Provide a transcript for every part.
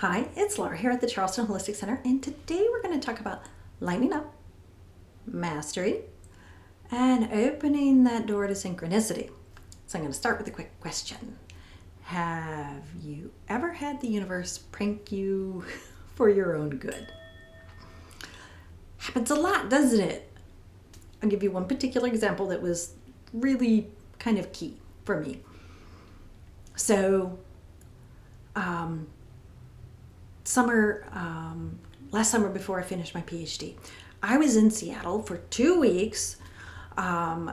Hi, it's Laura here at the Charleston Holistic Center, and today we're going to talk about lighting up, mastery, and opening that door to synchronicity. So I'm going to start with a quick question. Have you ever had the universe prank you for your own good? Happens a lot, doesn't it? I'll give you one particular example that was really kind of key for me. So, last summer before I finished my PhD, I was in Seattle for 2 weeks,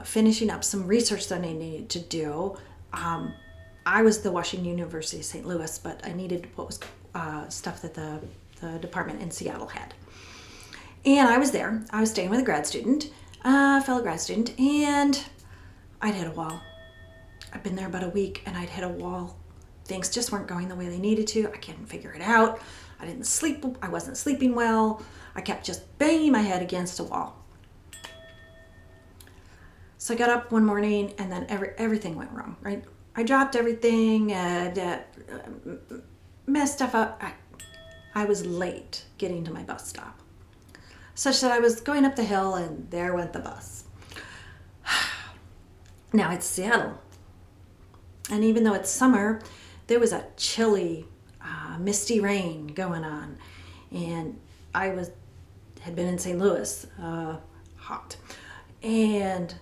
finishing up some research that I needed to do. I was the Washington University of St. Louis, but I needed what was stuff that the department in Seattle had. And I was there. I was staying with a grad student, fellow grad student, and I'd hit a wall. I'd been there about a week, and I'd hit a wall. Things just weren't going the way they needed to. I couldn't figure it out. I didn't sleep. I wasn't sleeping well. I kept just banging my head against a wall. So I got up one morning, and then everything went wrong, right? I dropped everything, messed stuff up. I was late getting to my bus stop, such that I was going up the hill, and there went the bus. Now it's Seattle, and even though it's summer, there was a chilly, misty rain going on, and I had been in St. Louis, hot, and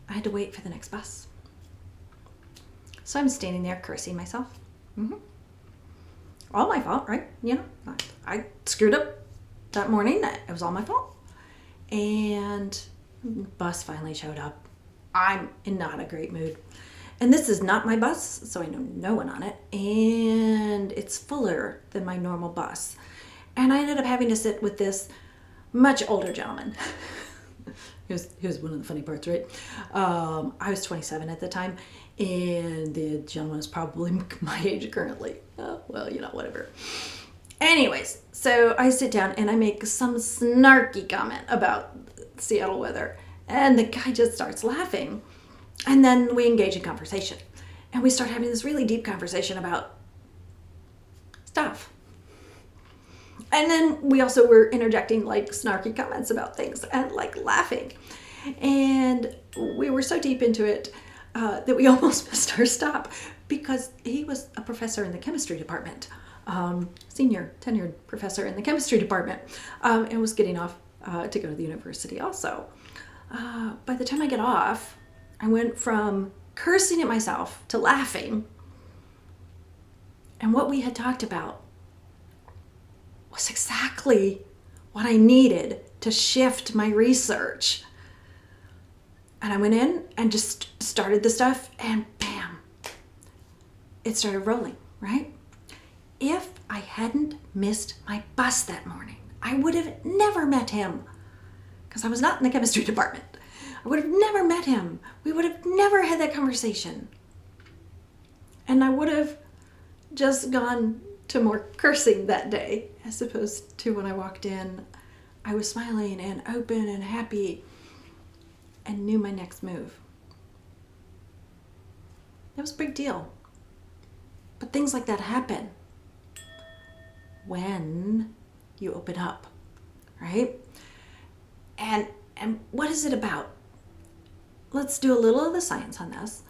I had to wait for the next bus. So I'm standing there cursing myself. All my fault, right? You know, I screwed up that morning. It was all my fault. And bus finally showed up. I'm in not a great mood. And this is not my bus, so I know no one on it. And it's fuller than my normal bus. And I ended up having to sit with this much older gentleman. Here's one of the funny parts, right? I was 27 at the time, and the gentleman is probably my age currently. Well, you know, whatever. Anyways, so I sit down and I make some snarky comment about Seattle weather, and the guy just starts laughing. And then we engage in conversation, and we start having this really deep conversation about stuff. And then we also were interjecting like snarky comments about things and like laughing. And we were so deep into it that we almost missed our stop, because he was a professor in the chemistry department, senior tenured professor in the chemistry department, and was getting off to go to the university also. By the time I get off, I went from cursing at myself to laughing. And what we had talked about was exactly what I needed to shift my research. And I went in and just started the stuff, and bam, it started rolling, right? If I hadn't missed my bus that morning, I would have never met him, because I was not in the chemistry department. I would have never met him. We would have never had that conversation. And I would have just gone to more cursing that day, as opposed to when I walked in, I was smiling and open and happy and knew my next move. That was a big deal. But things like that happen when you open up, right? And what is it about? Let's do a little of the science on this.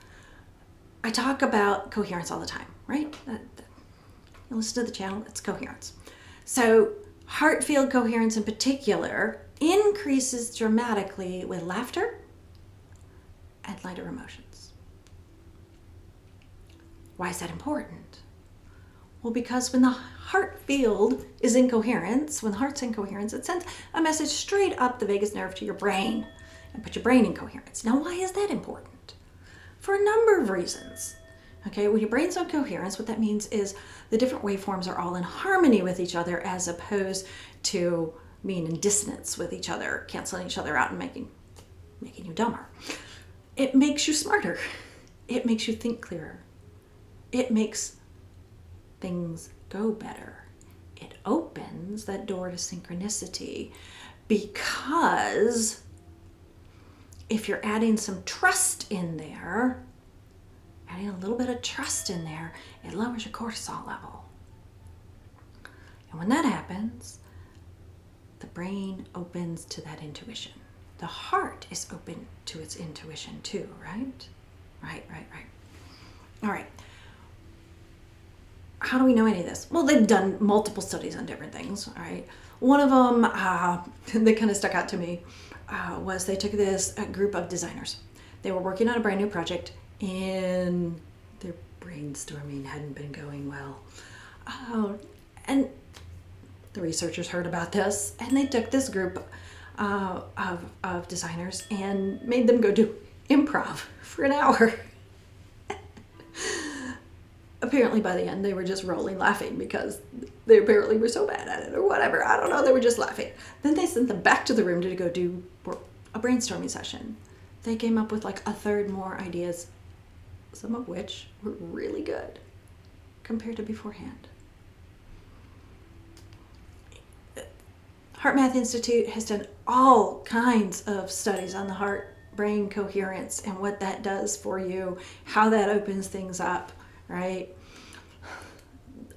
I talk about coherence all the time, right? You listen to the channel, it's coherence. So heart field coherence in particular increases dramatically with laughter and lighter emotions. Why is that important? Well, because when the heart field is in coherence, when the heart's in coherence, it sends a message straight up the vagus nerve to your brain and put your brain in coherence. Now, why is that important? For a number of reasons. Okay, when your brain's in coherence, what that means is the different waveforms are all in harmony with each other, as opposed to being in dissonance with each other, canceling each other out and making you dumber. It makes you smarter. It makes you think clearer. It makes things go better. It opens that door to synchronicity, because if you're adding some trust in there, adding a little bit of trust in there, it lowers your cortisol level. And when that happens, the brain opens to that intuition. The heart is open to its intuition too, right? Right. All right. How do we know any of this? Well, they've done multiple studies on different things, all right? One of them that kind of stuck out to me was they took a group of designers. They were working on a brand new project and their brainstorming hadn't been going well. And the researchers heard about this and they took this group of designers and made them go do improv for an hour. Apparently by the end they were just rolling laughing because they apparently were so bad at it or whatever. I don't know, they were just laughing. Then they sent them back to the room to go do a brainstorming session. They came up with like a third more ideas, some of which were really good compared to beforehand. HeartMath Institute has done all kinds of studies on the heart-brain coherence and what that does for you, how that opens things up, right?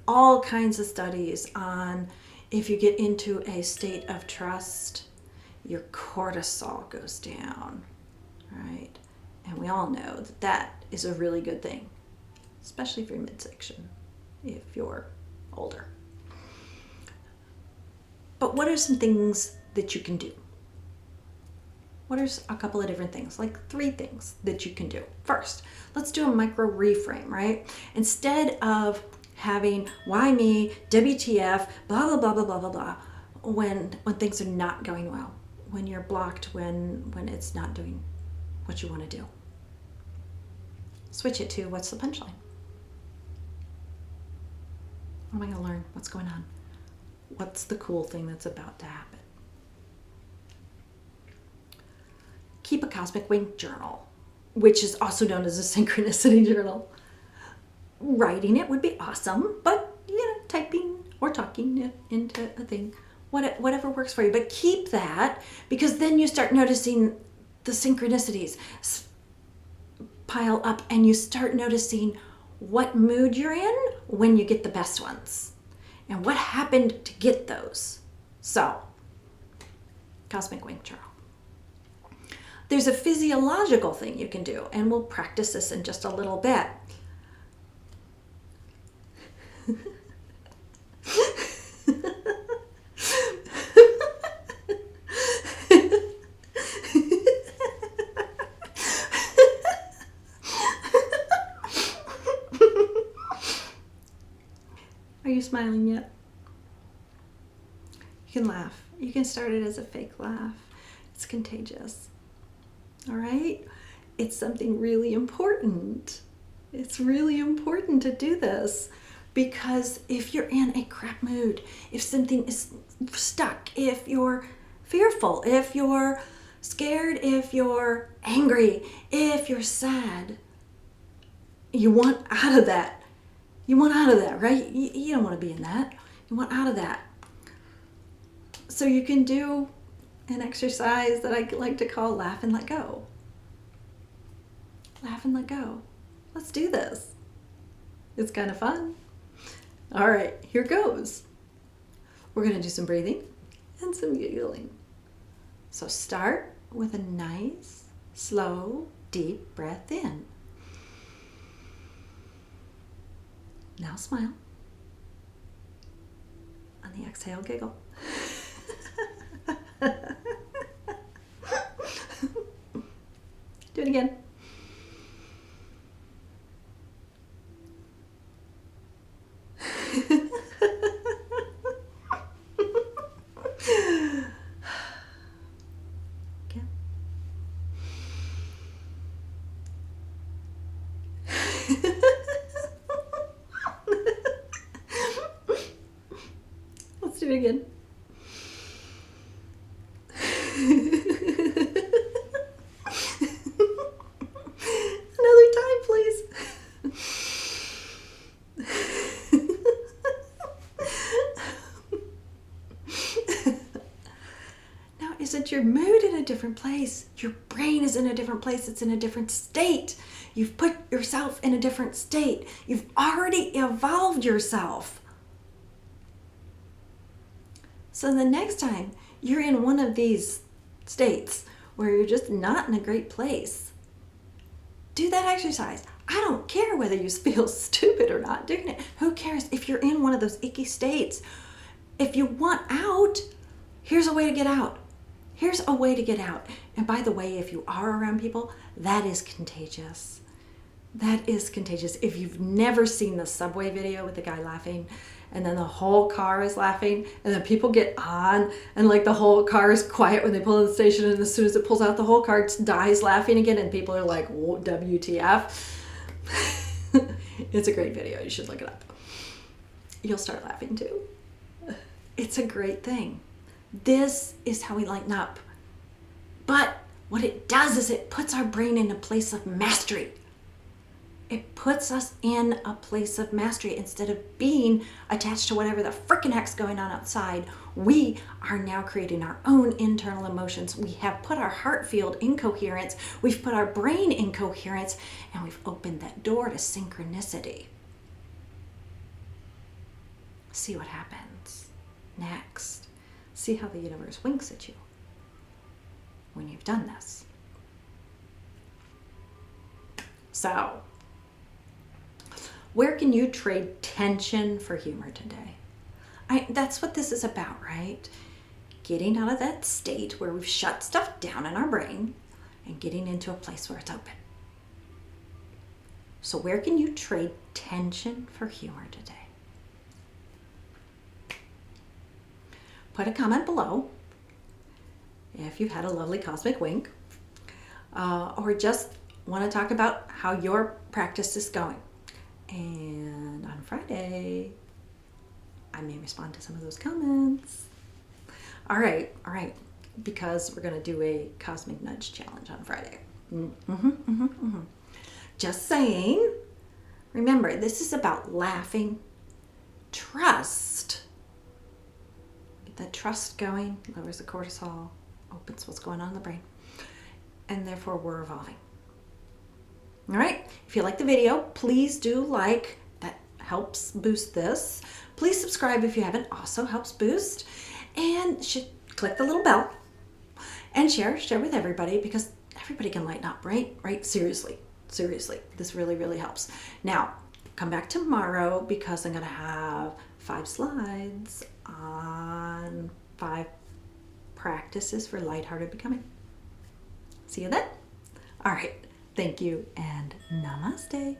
All kinds of studies on if you get into a state of trust, your cortisol goes down, right? And we all know that that is a really good thing, especially for your midsection, if you're older. But what are some things that you can do? What are a couple of different things, like 3 things that you can do? First, let's do a micro-reframe, right? Instead of having why me, WTF, blah, blah, blah, blah, blah, blah, blah, when things are not going well, when you're blocked, when it's not doing what you want to do. Switch it to what's the punchline? What am I going to learn? What's going on? What's the cool thing that's about to happen? Keep a cosmic wink journal, which is also known as a synchronicity journal. Writing it would be awesome, but typing or talking into a thing, whatever works for you. But keep that, because then you start noticing the synchronicities pile up and you start noticing what mood you're in when you get the best ones and what happened to get those. So, cosmic wink journal. There's a physiological thing you can do, and we'll practice this in just a little bit. Are you smiling yet? You can laugh. You can start it as a fake laugh. It's contagious. All right? It's something really important. It's really important to do this, because if you're in a crap mood, if something is stuck, if you're fearful, if you're scared, if you're angry, if you're sad, you want out of that. You want out of that, right? You don't want to be in that. You want out of that. So you can do an exercise that I like to call laugh and let go. Laugh and let go. Let's do this. It's kind of fun. All right, here goes. We're going to do some breathing and some giggling. So start with a nice, slow, deep breath in. Now smile. On the exhale, giggle. Do it again. Again. Let's do it again. Another time, please. Now, isn't your mood in a different place? Your brain is in a different place. It's in a different state. You've put yourself in a different state. You've already evolved yourself. So the next time you're in one of these states where you're just not in a great place, do that exercise. I don't care whether you feel stupid or not doing it. Who cares if you're in one of those icky states? If you want out, here's a way to get out. Here's a way to get out. And by the way, if you are around people, that is contagious. That is contagious. If you've never seen the subway video with the guy laughing, and then the whole car is laughing, and then people get on, and like the whole car is quiet when they pull in the station, and as soon as it pulls out, the whole car dies laughing again, and people are like, WTF? It's a great video. You should look it up. You'll start laughing too. It's a great thing. This is how we lighten up. But what it does is it puts our brain in a place of mastery. It puts us in a place of mastery. Instead of being attached to whatever the frickin' heck's going on outside, we are now creating our own internal emotions. We have put our heart field in coherence, we've put our brain in coherence, and we've opened that door to synchronicity. See what happens next. See how the universe winks at you when you've done this. So, where can you trade tension for humor today? That's what this is about, right? Getting out of that state where we've shut stuff down in our brain and getting into a place where it's open. So where can you trade tension for humor today? Put a comment below if you've had a lovely cosmic wink, or just want to talk about how your practice is going. And on Friday, I may respond to some of those comments. All right, because we're going to do a Cosmic Nudge Challenge on Friday. Just saying. Remember, this is about laughing, trust. Get that trust going, lowers the cortisol, opens what's going on in the brain, and therefore we're evolving. All right, if you like the video, please do like. That helps boost this. Please subscribe if you haven't, also helps boost. And click the little bell and share with everybody, because everybody can lighten up, right? Seriously, this really helps. Now, come back tomorrow because I'm gonna have 5 slides on 5 practices for lighthearted becoming. See you then. All right. Thank you and namaste.